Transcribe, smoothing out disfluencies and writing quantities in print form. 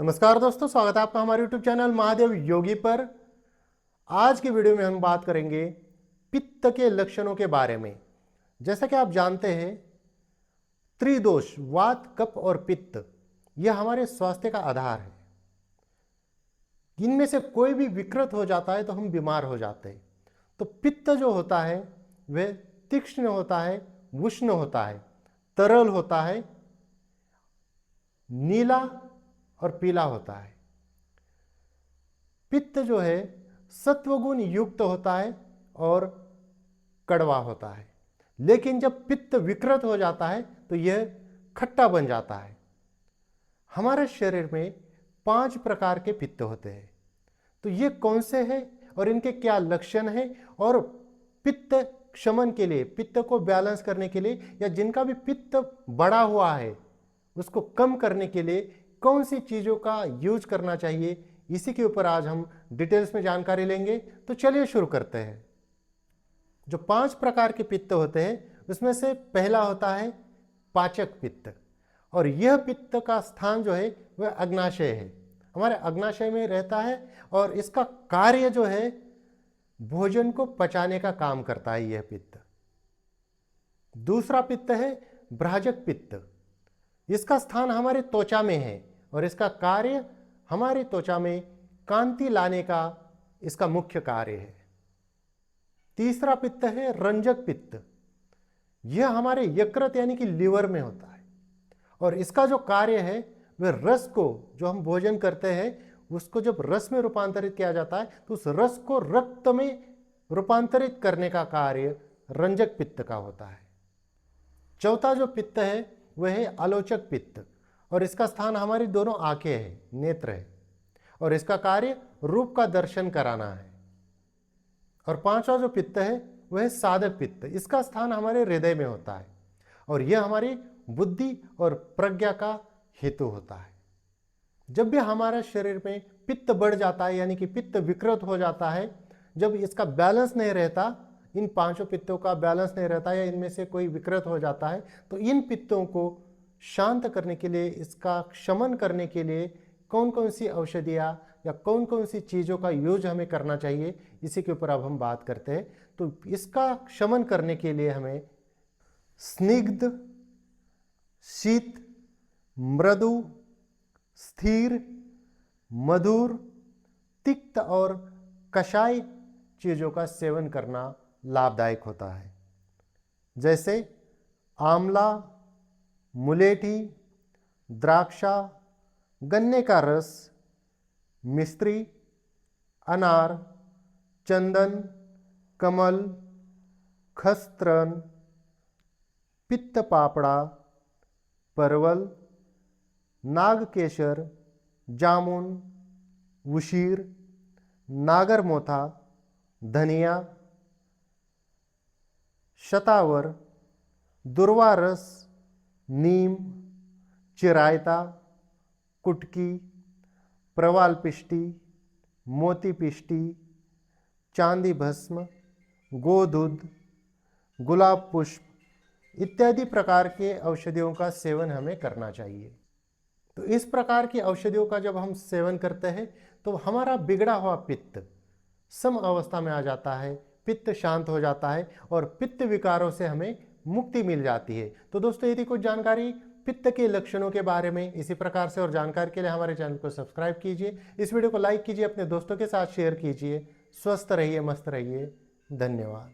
नमस्कार दोस्तों, स्वागत है आपका हमारे YouTube चैनल महादेव योगी पर। आज की वीडियो में हम बात करेंगे पित्त के लक्षणों के बारे में। जैसा कि आप जानते हैं, त्रिदोष वात, कफ और पित्त यह हमारे स्वास्थ्य का आधार है। इनमें से कोई भी विकृत हो जाता है तो हम बीमार हो जाते हैं। तो पित्त जो होता है वह तीक्ष्ण होता है, उष्ण होता है, तरल होता है, नीला और पीला होता है। पित्त जो है सत्वगुण युक्त होता है और कड़वा होता है। लेकिन जब पित्त विकृत हो जाता है तो यह खट्टा बन जाता है। हमारे शरीर में 5 प्रकार के पित्त होते हैं। तो ये कौन से हैं और इनके क्या लक्षण हैं, और पित्त शमन के लिए, पित्त को बैलेंस करने के लिए, या जिनका भी पित्त बढ़ा हुआ है उसको कम करने के लिए कौन सी चीज़ों का यूज करना चाहिए, इसी के ऊपर आज हम डिटेल्स में जानकारी लेंगे। तो चलिए शुरू करते हैं। जो 5 प्रकार के पित्त होते हैं उसमें से पहला होता है पाचक पित्त, और यह पित्त का स्थान जो है वह अग्नाशय है, हमारे अग्नाशय में रहता है, और इसका कार्य जो है भोजन को पचाने का काम करता है यह पित्त। दूसरा पित्त है भ्राजक पित्त। इसका स्थान हमारे त्वचा में है और इसका कार्य हमारी त्वचा में कांति लाने का इसका मुख्य कार्य है। तीसरा पित्त है रंजक पित्त। यह हमारे यकृत यानी कि लीवर में होता है, और इसका जो कार्य है वह रस को, जो हम भोजन करते हैं उसको जब रस में रूपांतरित किया जाता है तो उस रस को रक्त में रूपांतरित करने का कार्य रंजक पित्त का होता है। चौथा जो पित्त है वह है आलोचक पित्त, और इसका स्थान हमारी दोनों आंखें हैं, नेत्र है, और इसका कार्य रूप का दर्शन कराना है। और पांचवा जो पित्त है वह है साधक पित्त। इसका स्थान हमारे हृदय में होता है, और यह हमारी बुद्धि और प्रज्ञा का हेतु होता है। जब भी हमारा शरीर में पित्त बढ़ जाता है यानी कि पित्त विकृत हो जाता है, जब इसका बैलेंस नहीं रहता, इन 5 पित्तों का बैलेंस नहीं रहता या इनमें से कोई विकृत हो जाता है, तो इन पित्तों को शांत करने के लिए, इसका शमन करने के लिए कौन कौन सी औषधियाँ या कौन कौन सी चीज़ों का यूज हमें करना चाहिए, इसी के ऊपर अब हम बात करते हैं। तो इसका शमन करने के लिए हमें स्निग्ध, शीत, मृदु, स्थिर, मधुर, तिक्त और कषाय चीज़ों का सेवन करना लाभदायक होता है। जैसे आंवला, मुलेठी, द्राक्षा, गन्ने का रस, मिश्री, अनार, चंदन, कमल, खसतृण, पित्त पापड़ा, परवल, नागकेशर, जामुन, उशीर, नागरमोथा, धनिया, शतावर, दुर्वा रस, नीम, चिरायता, कुटकी, प्रवाल पिष्टी, मोती पिष्टी, चांदी भस्म, गोदूध, गुलाब पुष्प इत्यादि प्रकार के औषधियों का सेवन हमें करना चाहिए। तो इस प्रकार की औषधियों का जब हम सेवन करते हैं तो हमारा बिगड़ा हुआ पित्त सम अवस्था में आ जाता है, पित्त शांत हो जाता है और पित्त विकारों से हमें मुक्ति मिल जाती है। तो दोस्तों, यदि कुछ जानकारी पित्त के लक्षणों के बारे में इसी प्रकार से और जानकारी के लिए हमारे चैनल को सब्सक्राइब कीजिए, इस वीडियो को लाइक कीजिए, अपने दोस्तों के साथ शेयर कीजिए। स्वस्थ रहिए, मस्त रहिए। धन्यवाद।